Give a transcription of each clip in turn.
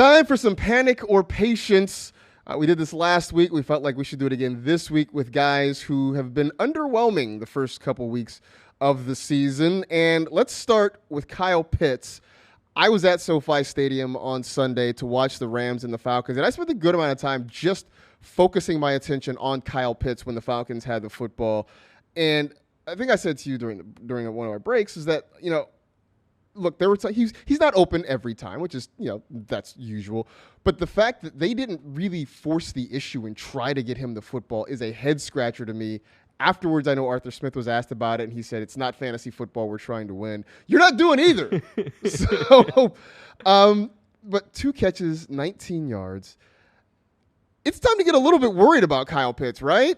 Time for some panic or patience. We did this last week. We felt like we should do it again this week with guys who have been underwhelming the first couple weeks of the season. And let's start with Kyle Pitts. I was at SoFi Stadium on Sunday to watch the Rams and the Falcons, and I spent a good amount of time just focusing my attention on Kyle Pitts when the Falcons had the football. And I think I said to you during one of our breaks is that, look, there were he's not open every time, which is, that's usual. But the fact that they didn't really force the issue and try to get him the football is a head scratcher to me. Afterwards, I know Arthur Smith was asked about it, and he said, it's not fantasy football. We're trying to win. You're not doing either. But 2 catches, 19 yards. It's time to get a little bit worried about Kyle Pitts, right?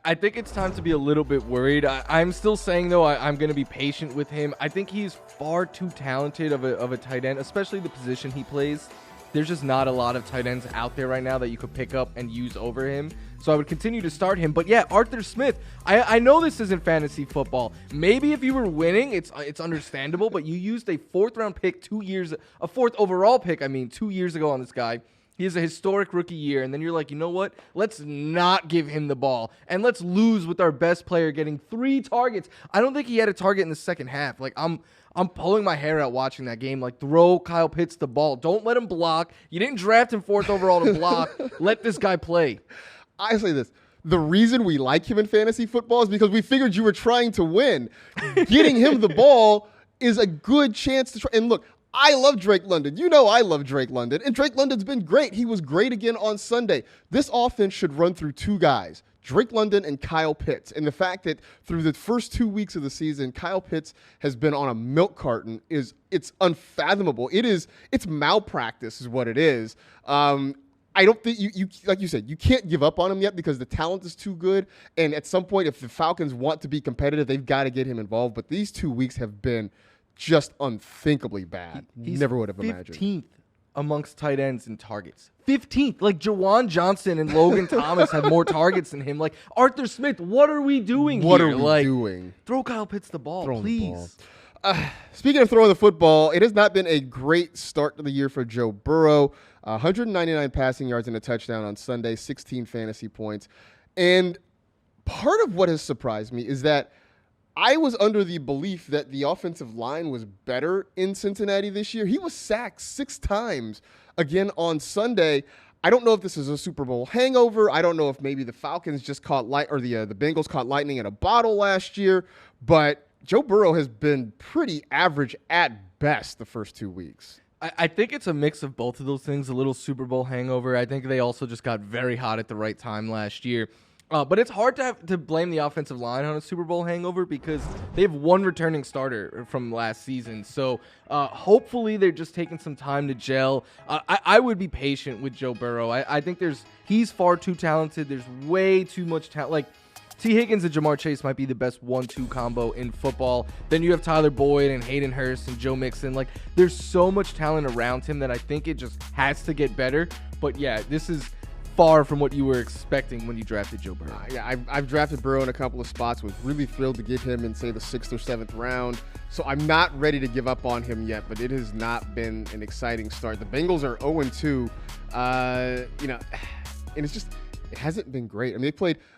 I think it's time to be a little bit worried. I'm still saying, though, I'm going to be patient with him. I think he's far too talented of a tight end, especially the position he plays. There's just not a lot of tight ends out there right now that you could pick up and use over him. So I would continue to start him. But yeah, Arthur Smith, I know this isn't fantasy football. Maybe if you were winning, it's understandable, but you used a 4th pick 2 years, a 4th overall pick, 2 years ago on this guy. He has a historic rookie year, and then you're like, you know what? Let's not give him the ball, and let's lose with our best player getting 3 targets. I don't think he had a target in the second half. Like, I'm pulling my hair out watching that game. Like, throw Kyle Pitts the ball. Don't let him block. You didn't draft him 4th overall to block. Let this guy play. I say this. The reason we like him in fantasy football is because we figured you were trying to win. Getting him the ball is a good chance to try. And look, I love Drake London. I love Drake London. And Drake London's been great. He was great again on Sunday. This offense should run through 2 guys, Drake London and Kyle Pitts. And the fact that through the first 2 weeks of the season, Kyle Pitts has been on a milk carton it's unfathomable. It's malpractice is what it is. I don't think you like you said, you can't give up on him yet because the talent is too good. And at some point, if the Falcons want to be competitive, they've got to get him involved. But these 2 weeks have been just unthinkably bad. Never would have imagined. 15th amongst tight ends in targets. 15th. Like, Jawan Johnson and Logan Thomas had more targets than him. Like, Arthur Smith, what are we doing What here? are we doing? Throw Kyle Pitts the ball, please. Speaking of throwing the football, it has not been a great start to the year for Joe Burrow. 199 passing yards and a touchdown on Sunday, 16 fantasy points. And part of what has surprised me is that I was under the belief that the offensive line was better in Cincinnati this year. He was sacked 6 times again on Sunday. I don't know if this is a Super Bowl hangover. I don't know if maybe the Falcons just caught the Bengals caught lightning in a bottle last year. But Joe Burrow has been pretty average at best the first 2 weeks. I think it's a mix of both of those things, a little Super Bowl hangover. I think they also just got very hot at the right time last year. But it's hard to blame the offensive line on a Super Bowl hangover because they have 1 returning starter from last season. So hopefully they're just taking some time to gel. I would be patient with Joe Burrow. I think he's far too talented. There's way too much talent. Like, T. Higgins and Jamar Chase might be the best 1-2 combo in football. Then you have Tyler Boyd and Hayden Hurst and Joe Mixon. Like, there's so much talent around him that I think it just has to get better. But yeah, this is far from what you were expecting when you drafted Joe Burrow. I've drafted Burrow in a couple of spots. Was really thrilled to get him in, say, the 6th or 7th round. So I'm not ready to give up on him yet, but it has not been an exciting start. The Bengals are 0-2, and it's just – it hasn't been great. I mean,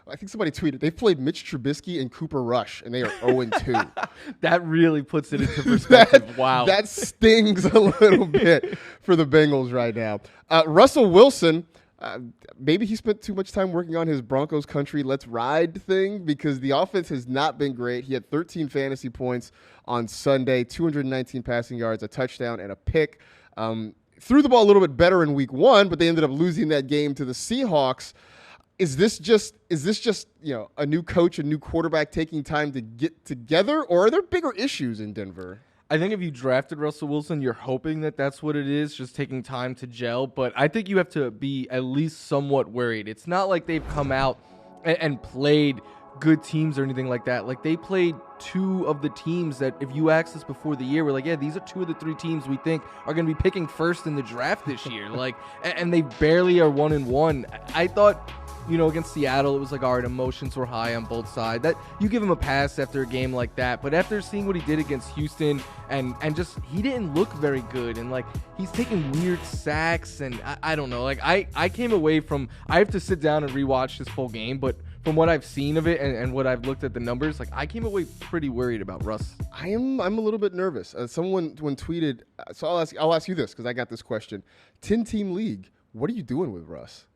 I think somebody tweeted, they've played Mitch Trubisky and Cooper Rush, and they are 0-2. That really puts it into perspective. Wow. That stings a little bit for the Bengals right now. Russell Wilson, maybe he spent too much time working on his Broncos country let's ride thing because the offense has not been great. He had 13 fantasy points on Sunday, 219 passing yards, a touchdown, and a pick. Threw the ball a little bit better in week 1, but they ended up losing that game to the Seahawks. Is this just a new coach, a new quarterback taking time to get together, or are there bigger issues in Denver? I think if you drafted Russell Wilson, you're hoping that that's what it is, just taking time to gel. But I think you have to be at least somewhat worried. It's not like they've come out and played good teams or anything like that. Like, they played 2 of the teams that, if you asked us before the year, we're like, yeah, these are 2 of the 3 teams we think are going to be picking first in the draft this year. Like, and they barely are 1-1. I thought against Seattle, it was like, all right, emotions were high on both sides. That you give him a pass after a game like that. But after seeing what he did against Houston and just he didn't look very good. And like he's taking weird sacks and I don't know. Like I came away from I have to sit down and rewatch this full game, but from what I've seen of it and what I've looked at the numbers, like I came away pretty worried about Russ. I'm a little bit nervous. Someone when tweeted, so I'll ask you this because I got this question: 10-team league. What are you doing with Russ?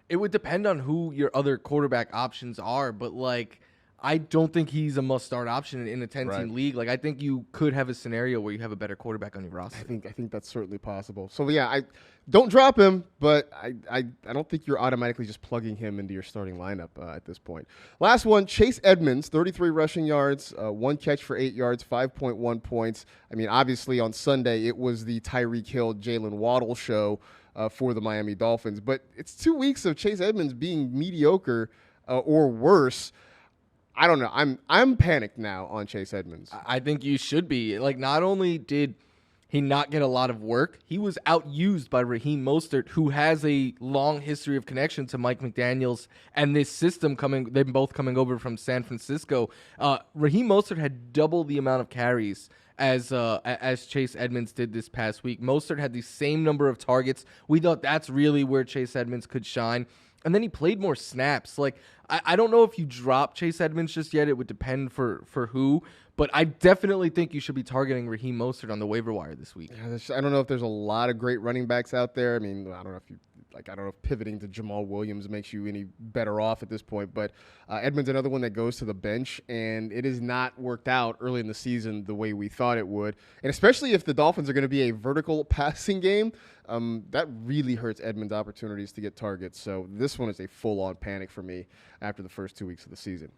It would depend on who your other quarterback options are, but like I don't think he's a must-start option in a 10-team league. Like I think you could have a scenario where you have a better quarterback on your roster. I think that's certainly possible. So yeah, I don't drop him, but I don't think you're automatically just plugging him into your starting lineup at this point. Last one, Chase Edmonds, 33 rushing yards, 1 catch for 8 yards, 5.1 points. I mean, obviously on Sunday it was the Tyreek Hill, Jalen Waddle show for the Miami Dolphins, but it's 2 weeks of Chase Edmonds being mediocre or worse. I don't know. I'm panicked now on Chase Edmonds. I think you should be. Like, not only did he not get a lot of work, he was outused by Raheem Mostert, who has a long history of connection to Mike McDaniels and this system them both coming over from San Francisco. Raheem Mostert had double the amount of carries as Chase Edmonds did this past week. Mostert had the same number of targets. We thought that's really where Chase Edmonds could shine. And then he played more snaps. Like, I don't know if you drop Chase Edmonds just yet. It would depend for who. But I definitely think you should be targeting Raheem Mostert on the waiver wire this week. I don't know if there's a lot of great running backs out there. I mean, I don't know if pivoting to Jamal Williams makes you any better off at this point. But Edmonds, another one that goes to the bench, and it has not worked out early in the season the way we thought it would. And especially if the Dolphins are going to be a vertical passing game, that really hurts Edmonds' opportunities to get targets. So this one is a full-on panic for me after the first 2 weeks of the season.